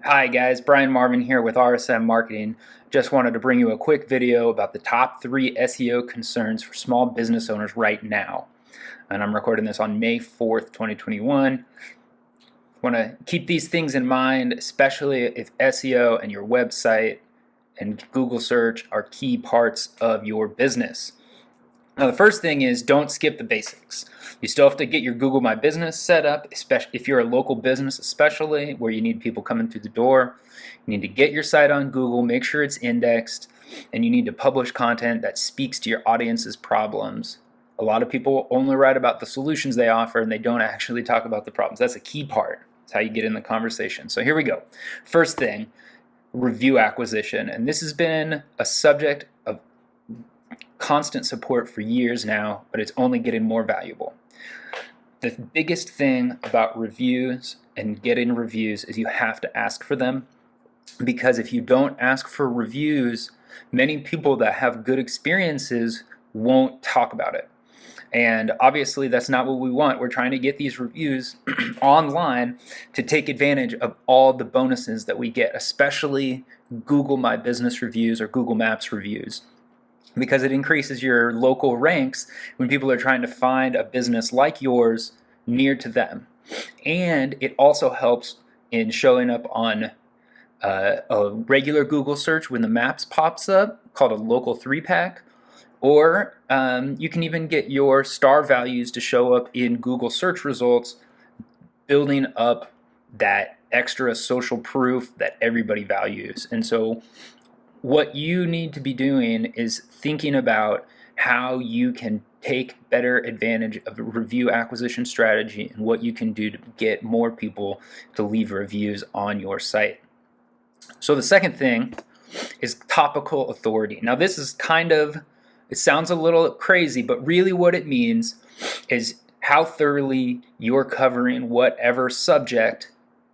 Hi guys, Brian Marvin here with RSM Marketing. Just wanted to bring you a quick video about the top 3 SEO concerns for small business owners right now. And I'm recording this on May 4th, 2021. Want to keep these things in mind, especially if SEO and your website and Google search are key parts of your business. Now, the first thing is don't skip the basics. You still have to get your Google My Business set up, especially if you're a local business, especially where you need people coming through the door. You need to get your site on Google, make sure it's indexed, and you need to publish content that speaks to your audience's problems. A lot of people only write about the solutions they offer and they don't actually talk about the problems. That's a key part. It's how you get in the conversation. So here we go. First thing, review acquisition. And this has been a subject of constant support for years now, but it's only getting more valuable. The biggest thing about reviews and getting reviews is you have to ask for them, because if you don't ask for reviews, many people that have good experiences won't talk about it. And obviously that's not what we want. We're trying to get these reviews online to take advantage of all the bonuses that we get, especially Google My Business reviews or Google Maps reviews, because it increases your local ranks when people are trying to find a business like yours near to them. And it also helps in showing up on a regular Google search when the maps pops up, called a local 3-pack. Or you can even get your star values to show up in Google search results, building up that extra social proof that everybody values. And so what you need to be doing is thinking about how you can take better advantage of a review acquisition strategy and what you can do to get more people to leave reviews on your site. So the second thing is topical authority. Now this is it sounds a little crazy, but really what it means is how thoroughly you're covering whatever subject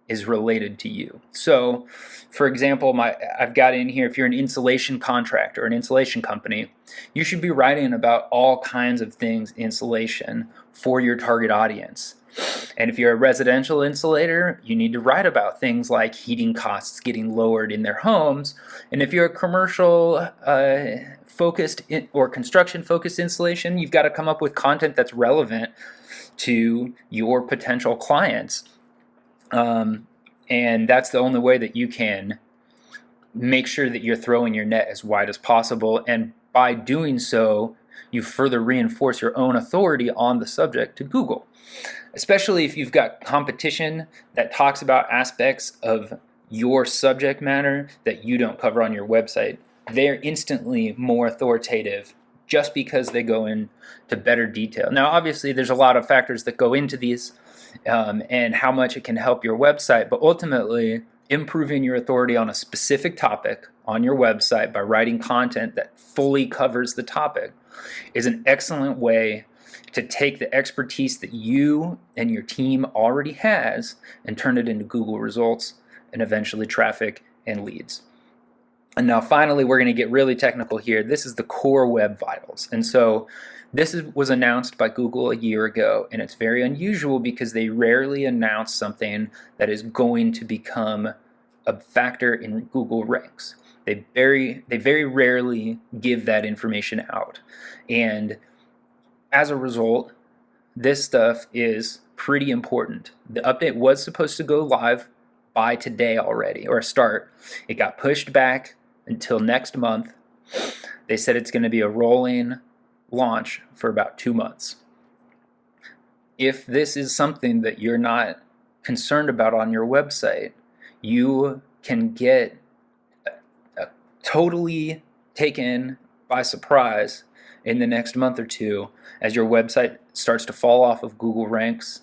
is related to you. So, for example, I've got in here, if you're an insulation contractor or an insulation company, you should be writing about all kinds of things insulation for your target audience. And if you're a residential insulator, you need to write about things like heating costs getting lowered in their homes. And if you're a commercial focused or construction focused installation, you've got to come up with content that's relevant to your potential clients. And that's the only way that you can make sure that you're throwing your net as wide as possible. And by doing so, you further reinforce your own authority on the subject to Google. Especially if you've got competition that talks about aspects of your subject matter that you don't cover on your website. They're instantly more authoritative just because they go into better detail. Now, obviously, there's a lot of factors that go into these and how much it can help your website, but ultimately, improving your authority on a specific topic on your website by writing content that fully covers the topic is an excellent way to take the expertise that you and your team already has and turn it into Google results and eventually traffic and leads. And now finally, we're going to get really technical here. This is the core web vitals. And so was announced by Google a year ago, and it's very unusual because they rarely announce something that is going to become a factor in Google ranks. They very rarely give that information out. And as a result, this stuff is pretty important. The update was supposed to go live by today already, or start. It got pushed back until next month. They said it's going to be a rolling launch for about 2 months. If this is something that you're not concerned about on your website, you can get totally taken by surprise in the next month or two as your website starts to fall off of Google ranks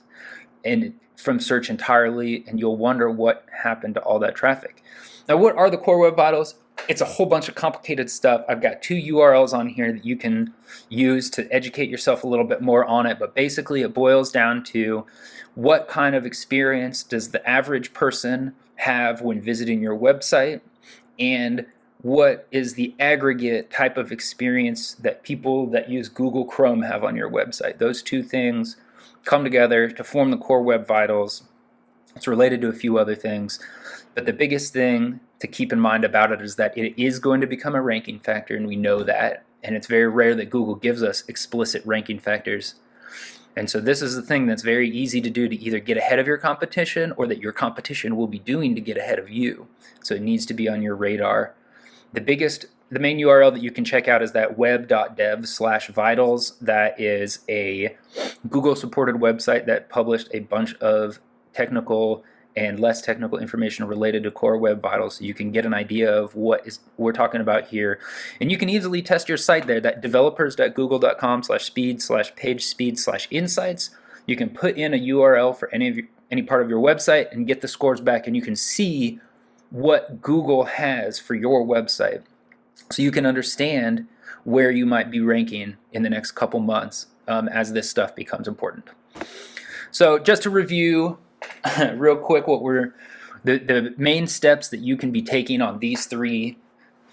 and from search entirely, and you'll wonder what happened to all that traffic. Now, what are the core web vitals? It's a whole bunch of complicated stuff. I've got 2 URLs on here that you can use to educate yourself a little bit more on it, but basically it boils down to what kind of experience does the average person have when visiting your website, and what is the aggregate type of experience that people that use Google Chrome have on your website. Those 2 things come together to form the core web vitals. It's related to a few other things. But the biggest thing to keep in mind about it is that it is going to become a ranking factor, and we know that. And it's very rare that Google gives us explicit ranking factors. And so this is the thing that's very easy to do to either get ahead of your competition or that your competition will be doing to get ahead of you. So it needs to be on your radar. The main URL that you can check out is that web.dev/vitals. That is a Google supported website that published a bunch of technical and less technical information related to Core Web Vitals, so you can get an idea of what we're talking about here. And you can easily test your site there, that developers.google.com/speed/page speed/insights. You can put in a URL for any part of your website and get the scores back, and you can see what Google has for your website, so you can understand where you might be ranking in the next couple months as this stuff becomes important. So just to review real quick, what the main steps that you can be taking on these 3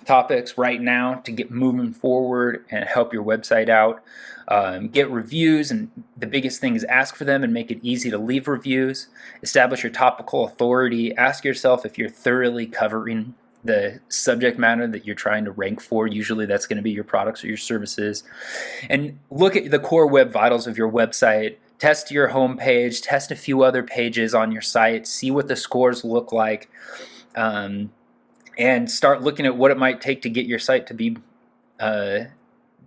topics right now to get moving forward and help your website out. Get reviews, and the biggest thing is ask for them and make it easy to leave reviews. Establish your topical authority. Ask yourself if you're thoroughly covering the subject matter that you're trying to rank for. Usually that's going to be your products or your services. And look at the core web vitals of your website. Test your home page, test a few other pages on your site, see what the scores look like, and start looking at what it might take to get your site to be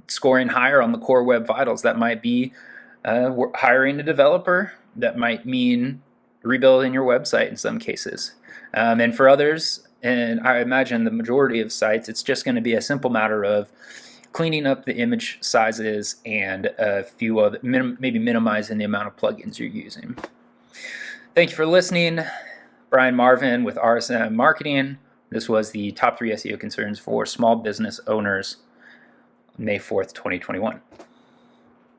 scoring higher on the core web vitals. That might be hiring a developer. That might mean rebuilding your website in some cases. And for others, and I imagine the majority of sites, it's just going to be a simple matter of cleaning up the image sizes and a few other, maybe minimizing the amount of plugins you're using. Thank you for listening. Brian Marvin with RSM Marketing. This was the top 3 SEO concerns for small business owners, May 4th, 2021.